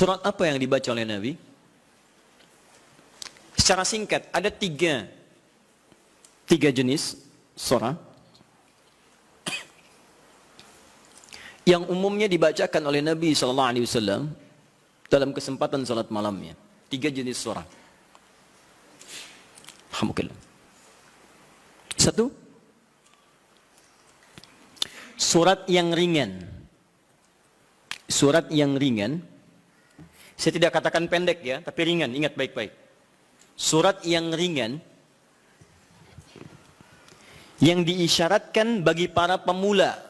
Surat apa yang dibaca oleh Nabi? Secara singkat, ada tiga jenis surah yang umumnya dibacakan oleh Nabi SAW dalam kesempatan salat malamnya. Tiga jenis surah. Alhamdulillah. Satu, surat yang ringan. Surat yang ringan. Saya tidak katakan pendek ya, tapi ringan. Ingat baik-baik. Surat yang ringan yang diisyaratkan bagi para pemula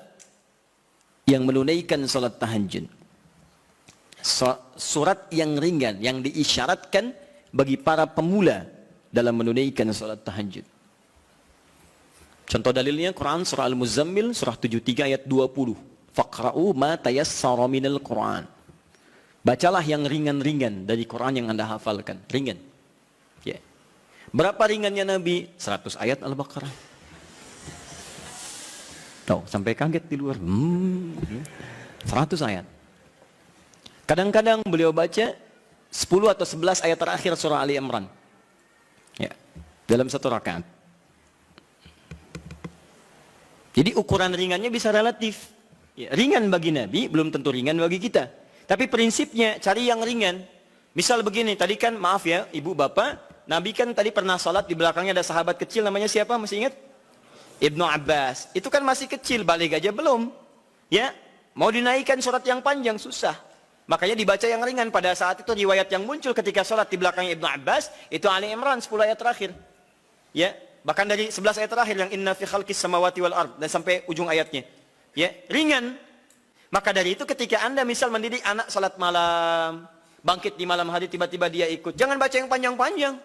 yang menunaikan salat tahajud. Surat yang ringan yang diisyaratkan bagi para pemula dalam menunaikan salat tahajud. Contoh dalilnya Quran surah Al-Muzammil surah 73 ayat 20. Faqra'u ma tayassara minal Quran. Bacalah yang ringan-ringan dari Quran yang Anda hafalkan. Ringan. Ya. Berapa ringannya Nabi? 100 ayat Al-Baqarah. Tahu, sampai kaget di luar. 100 ayat. Kadang-kadang beliau baca 10 atau 11 ayat terakhir surah Ali Imran. Ya. Dalam satu rakaat. Jadi ukuran ringannya bisa relatif. Ya, ringan bagi Nabi, belum tentu ringan bagi kita. Tapi prinsipnya cari yang ringan. Misal begini, tadi kan maaf ya, ibu bapak, Nabi kan tadi pernah sholat, di belakangnya ada sahabat kecil, namanya siapa? Masih ingat? Ibnu Abbas. Itu kan masih kecil, balik aja belum. Ya, mau dinaikkan surat yang panjang, susah. Makanya dibaca yang ringan. Pada saat itu riwayat yang muncul ketika sholat di belakangnya Ibnu Abbas, itu Ali Imran 10 ayat terakhir. Ya, bahkan dari 11 ayat terakhir yang inna fi khalqis samawati wal ard, dan sampai ujung ayatnya. Ya, ringan. Maka dari itu ketika Anda misal mendidik anak salat malam, bangkit di malam hari tiba-tiba dia ikut, jangan baca yang panjang-panjang.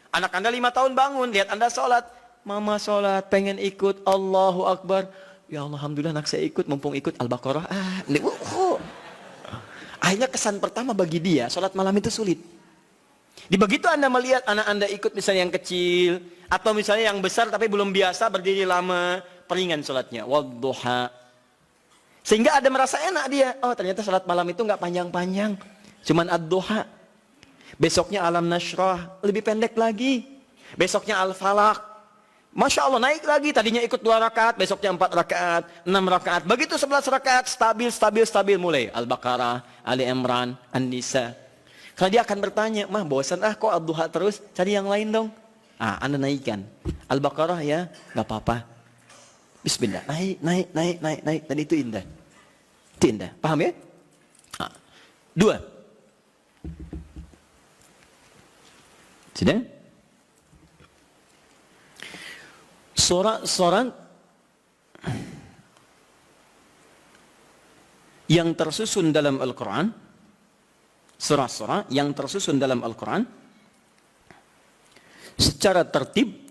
Anak Anda 5 tahun bangun, lihat Anda salat, mama salat, pengen ikut, Allahu Akbar. Ya Allah, alhamdulillah anak saya ikut, mumpung ikut Al-Baqarah. Akhirnya kesan pertama bagi dia, salat malam itu sulit. Di begitu Anda melihat anak Anda ikut misalnya yang kecil, atau misalnya yang besar tapi belum biasa berdiri lama, peringan salatnya. Wadduha. Sehingga ada merasa enak dia. Oh ternyata salat malam itu nggak panjang-panjang. Cuman ad-duha. Besoknya alam nashrah. Lebih pendek lagi. Besoknya al-falaq. Masya Allah naik lagi. Tadinya ikut 2 rakaat. Besoknya 4 rakaat. 6 rakaat. Begitu 11 rakaat. Stabil mulai. Al-Baqarah, Ali Imran, An-Nisa. Karena dia akan bertanya. Mah bosan kok ad-duha terus. Cari yang lain dong. Anda naikkan. Al-Baqarah ya. Gak apa-apa. Bismillah, naik. Dan itu indah. Itu indah. Paham ya? 2. Sudah? Surat yang tersusun dalam Al-Quran, surah-surah yang tersusun dalam Al-Quran, secara tertib,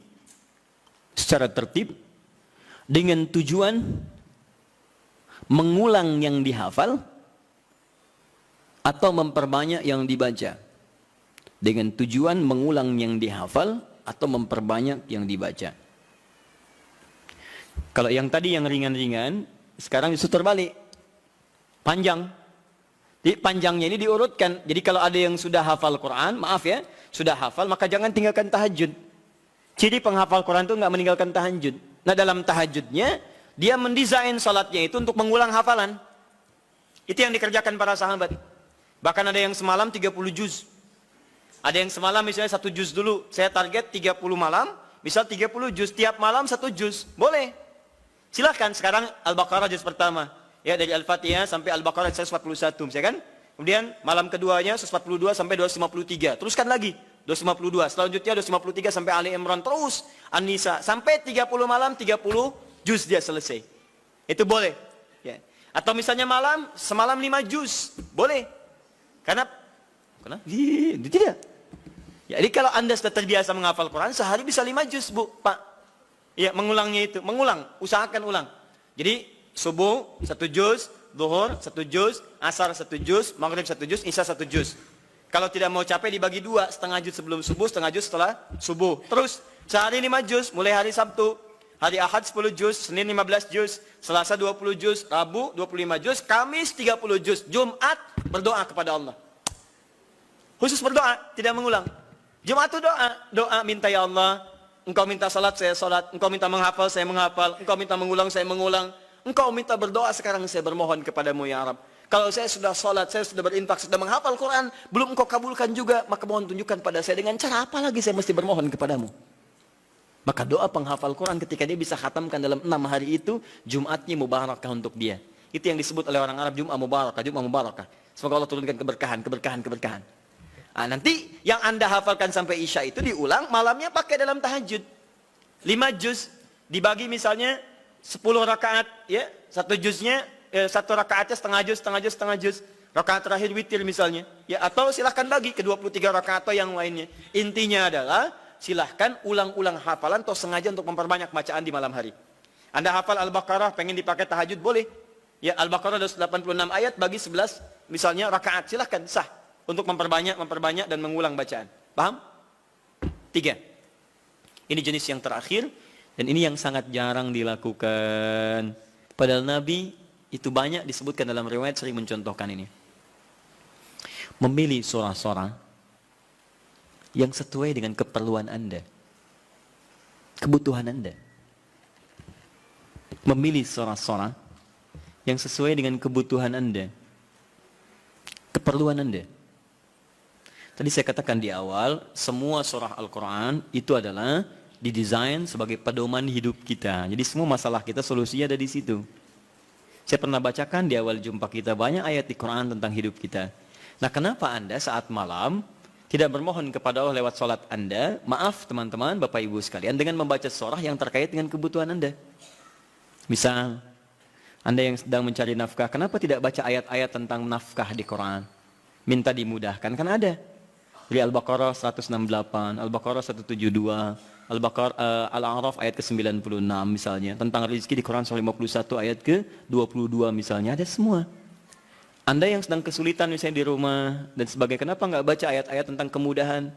dengan tujuan mengulang yang dihafal atau memperbanyak yang dibaca. Dengan tujuan mengulang yang dihafal atau memperbanyak yang dibaca. Kalau yang tadi yang ringan-ringan, sekarang justru terbalik. Panjang. Jadi panjangnya ini diurutkan. Jadi kalau ada yang sudah hafal Quran, maaf ya, sudah hafal, maka jangan tinggalkan tahajud. Ciri penghafal Quran itu nggak meninggalkan tahajud. Nah dalam tahajudnya, dia mendesain salatnya itu untuk mengulang hafalan. Itu yang dikerjakan para sahabat. Bahkan ada yang semalam 30 juz. Ada yang semalam misalnya 1 juz dulu. Saya target 30 malam, misal 30 juz. Tiap malam 1 juz. Boleh. Silahkan sekarang Al-Baqarah juz pertama. Ya dari Al-Fatihah sampai Al-Baqarah 141. Misalkan. Kemudian malam keduanya 142 sampai 253. Teruskan lagi. 252. Selanjutnya 253 sampai Ali Imran. Terus An-Nisa. Sampai 30 malam 30 juz dia selesai. Itu boleh. Ya. Atau misalnya semalam 5 juz. Boleh. Karena tidak. Jadi kalau Anda sudah terbiasa menghafal Quran, sehari bisa 5 juz, Bu, Pak. Ya, mengulangnya itu. Mengulang. Usahakan ulang. Jadi subuh 1 juz, zuhur 1 juz, asar 1 juz, maghrib 1 juz, isya 1 juz. Kalau tidak mau capek dibagi 2, setengah juz sebelum subuh, setengah juz setelah subuh. Terus sehari 5 juz, mulai hari Sabtu, hari Ahad 10 juz, Senin 15 juz, Selasa 20 juz, Rabu 25 juz, Kamis 30 juz, Jumat berdoa kepada Allah. Khusus berdoa, tidak mengulang. Jumat itu doa minta ya Allah, engkau minta salat, saya salat, engkau minta menghafal, saya menghafal, engkau minta mengulang, saya mengulang. Engkau minta berdoa, sekarang saya bermohon kepadamu ya Rabb. Kalau saya sudah salat, saya sudah berinfak, sudah menghafal Quran, belum engkau kabulkan juga, maka mohon tunjukkan pada saya dengan cara apa lagi saya mesti bermohon kepadamu. Maka doa penghafal Quran ketika dia bisa khatamkan dalam 6 hari itu, Jumatnya mubarakah untuk dia. Itu yang disebut oleh orang Arab Jumat mubarakah, Jumat mubarakah. Semoga Allah turunkan keberkahan. Nah, nanti yang Anda hafalkan sampai Isya itu diulang, malamnya pakai dalam tahajud. 5 juz dibagi misalnya 10 rakaat, ya, satu juznya, satu rakaatnya setengah juz. Rakaat terakhir witir misalnya, ya, atau silahkan bagi ke 23 rakaat atau yang lainnya. Intinya adalah silahkan ulang-ulang hafalan atau sengaja untuk memperbanyak bacaan di malam hari. Anda hafal Al-Baqarah, pengen dipakai tahajud, boleh. Ya, Al-Baqarah ada 86 ayat, bagi 11 misalnya rakaat, silahkan, sah. Untuk memperbanyak dan mengulang bacaan. Paham? 3. Ini jenis yang terakhir, dan ini yang sangat jarang dilakukan. Padahal Nabi itu banyak disebutkan dalam riwayat sering mencontohkan ini. Memilih surah-surah yang sesuai dengan keperluan Anda, kebutuhan Anda. Memilih surah-surah yang sesuai dengan kebutuhan Anda, keperluan Anda. Tadi saya katakan di awal, semua surah Al-Quran itu adalah didesain sebagai pedoman hidup kita. Jadi semua masalah kita solusinya ada di situ. Saya pernah bacakan di awal jumpa kita banyak ayat di Quran tentang hidup kita. Nah, kenapa Anda saat malam tidak bermohon kepada Allah lewat sholat Anda? Maaf teman-teman, Bapak Ibu sekalian, dengan membaca surah yang terkait dengan kebutuhan Anda. Misal, Anda yang sedang mencari nafkah, kenapa tidak baca ayat-ayat tentang nafkah di Quran? Minta dimudahkan, kan ada. Di Al-Baqarah 168, Al-Baqarah 172, Al-A'raf ayat ke-96 misalnya. Tentang rezeki di Quran surah 51 ayat ke-22 misalnya. Ada semua. Anda yang sedang kesulitan misalnya di rumah dan sebagainya, kenapa nggak baca ayat-ayat tentang kemudahan?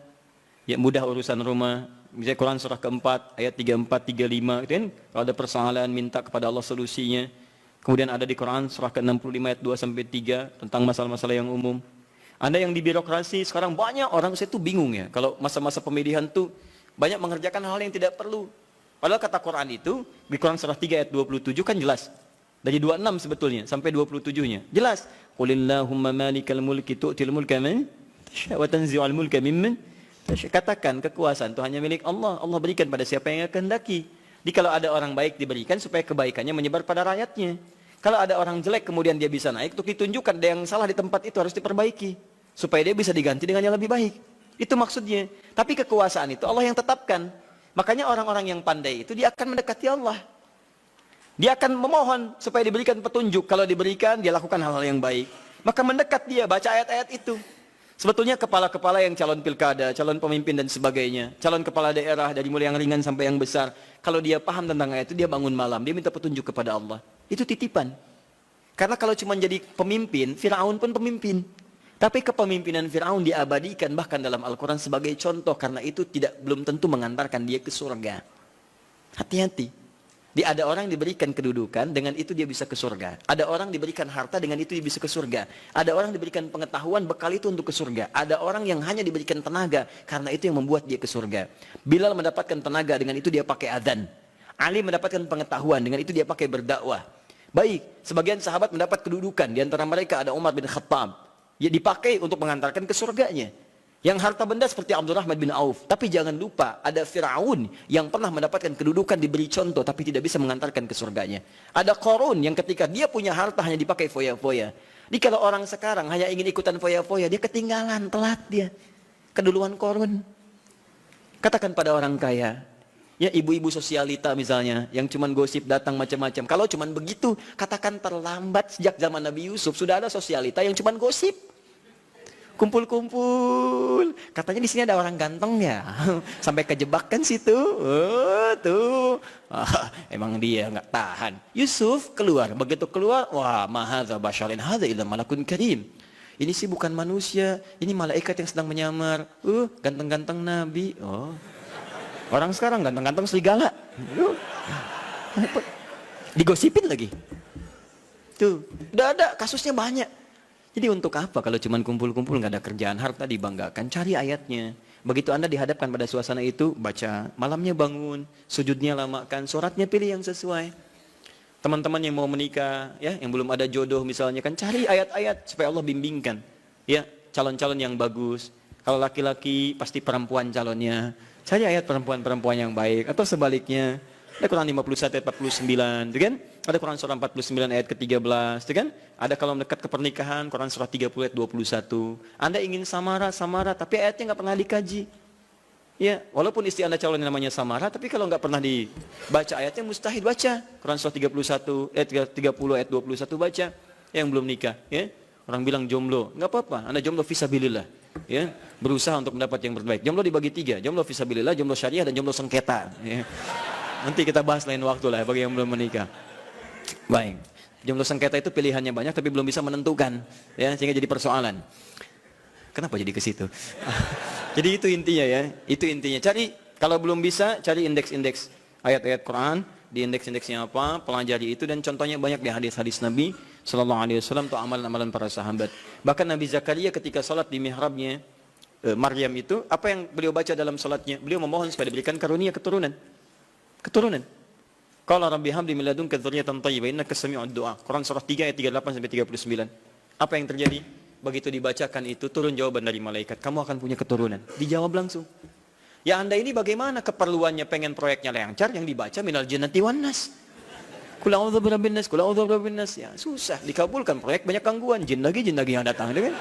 Ya, mudah urusan rumah. Misalnya Quran surah ke-4 ayat 34, 35 gitu kan. Kalau ada persoalan minta kepada Allah solusinya. Kemudian ada di Quran surah ke-65 ayat 2 sampai 3 tentang masalah-masalah yang umum. Anda yang di birokrasi, sekarang banyak orang saya tuh bingung ya. Kalau masa-masa pemilihan tuh banyak mengerjakan hal yang tidak perlu. Padahal kata Quran itu, di Quran surah 3 ayat 27 kan jelas. Dari 26 sebetulnya, sampai 27-nya. Jelas. Qulillahumma malikal mulki tu'til mulka man tasha' wa tanzi'ul mulka mimman tasha'. Katakan kekuasaan itu hanya milik Allah. Allah berikan pada siapa yang kehendaki. Jadi kalau ada orang baik diberikan supaya kebaikannya menyebar pada rakyatnya. Kalau ada orang jelek kemudian dia bisa naik, untuk ditunjukkan ada yang salah di tempat itu harus diperbaiki. Supaya dia bisa diganti dengan yang lebih baik. Itu maksudnya. Tapi kekuasaan itu Allah yang tetapkan. Makanya orang-orang yang pandai itu dia akan mendekati Allah. Dia akan memohon supaya diberikan petunjuk. Kalau diberikan, dia lakukan hal-hal yang baik. Maka mendekat dia, baca ayat-ayat itu. Sebetulnya kepala-kepala yang calon pilkada, calon pemimpin dan sebagainya, calon kepala daerah dari mulai yang ringan sampai yang besar, kalau dia paham tentang ayat itu, dia bangun malam, dia minta petunjuk kepada Allah. Itu titipan. Karena kalau cuma jadi pemimpin, Firaun pun pemimpin. Tapi kepemimpinan Firaun diabadikan bahkan dalam Al-Quran sebagai contoh, karena itu belum tentu mengantarkan dia ke surga. Hati-hati. Ada orang diberikan kedudukan, dengan itu dia bisa ke surga. Ada orang diberikan harta, dengan itu dia bisa ke surga. Ada orang diberikan pengetahuan, bekal itu untuk ke surga. Ada orang yang hanya diberikan tenaga, karena itu yang membuat dia ke surga. Bilal mendapatkan tenaga, dengan itu dia pakai adzan. Ali mendapatkan pengetahuan, dengan itu dia pakai berdakwah. Baik, sebagian sahabat mendapat kedudukan, di antara mereka ada Umar bin Khattab. Ya, dipakai untuk mengantarkan ke surganya. Yang harta benda seperti Abdurrahman bin Auf. Tapi jangan lupa, ada Firaun yang pernah mendapatkan kedudukan, diberi contoh, tapi tidak bisa mengantarkan ke surganya. Ada Qarun yang ketika dia punya harta hanya dipakai foya-foya. Jadi kalau orang sekarang hanya ingin ikutan foya-foya, dia ketinggalan, telat dia. Keduluan Qarun. Katakan pada orang kaya, ya ibu-ibu sosialita misalnya, yang cuman gosip datang macam-macam. Kalau cuman begitu, katakan terlambat. Sejak zaman Nabi Yusuf sudah ada sosialita yang cuman gosip. Kumpul-kumpul, katanya di sini ada orang ganteng ya, sampai kejebak kan situ. Oh, tuh, emang dia nggak tahan. Yusuf keluar, begitu keluar, wah, mahadza basyarin hadza illa malakun karim. Ini sih bukan manusia, ini malaikat yang sedang menyamar. Ganteng-ganteng Nabi. Oh, orang sekarang ganteng-ganteng serigala. Digosipin lagi. Tuh, udah ada kasusnya banyak. Jadi untuk apa kalau cuma kumpul-kumpul nggak ada kerjaan, harta dibanggakan, cari ayatnya. Begitu Anda dihadapkan pada suasana itu, baca, malamnya bangun, sujudnya lamakan, suratnya pilih yang sesuai. Teman-teman yang mau menikah, ya, yang belum ada jodoh misalnya kan, cari ayat-ayat supaya Allah bimbingkan. Ya, calon-calon yang bagus. Kalau laki-laki pasti perempuan calonnya. Cari ayat perempuan-perempuan yang baik atau sebaliknya. Ada Quran 51 ayat 49, gitu kan? Ada Quran surah 49 ayat ke-13, gitu kan? Ada kalau mendekat ke pernikahan, Quran surah 30 ayat 21. Anda ingin samara, tapi ayatnya nggak pernah dikaji. Ya, walaupun istri Anda calon yang namanya samara, tapi kalau nggak pernah dibaca ayatnya mustahil baca. Quran surah 31 ayat 30 ayat 21 baca. Yang belum nikah, ya. Orang bilang jomblo, nggak apa-apa. Anda jomblo fisabilillah, ya. Berusaha untuk mendapat yang terbaik. Jomblo dibagi 3, jomblo fisabilillah, jomblo syariah, dan jomblo sengketa. Ya. Nanti kita bahas lain waktu lah bagi yang belum menikah. Baik. Jomblo sengketa itu pilihannya banyak tapi belum bisa menentukan, ya, sehingga jadi persoalan. Kenapa jadi ke situ? Jadi itu intinya ya. Itu intinya. Cari kalau belum bisa cari indeks-indeks ayat-ayat Quran, di indeks-indeksnya apa, pelajari itu dan contohnya banyak di hadis-hadis Nabi sallallahu alaihi wasallam atau amalan-amalan para sahabat. Bahkan Nabi Zakaria ketika salat di mihrabnya Maryam itu, apa yang beliau baca dalam salatnya? Beliau memohon supaya diberikan karunia keturunan. Qala rabbi habli min ladunka dzurriyyatan thayyibah innaka sami'ud du'a. Quran surah 3 ayat 38 sampai 39. Apa yang terjadi? Begitu dibacakan itu turun jawaban dari malaikat, kamu akan punya keturunan. Dijawab langsung. Ya Anda ini bagaimana keperluannya pengen proyeknya lancar yang dibaca minal jinnati wan nas. Qul a'udzu birabbin nas, qul a'udzu birabbin nas. Ya susah dikabulkan proyek banyak gangguan, jin lagi yang datang, kan?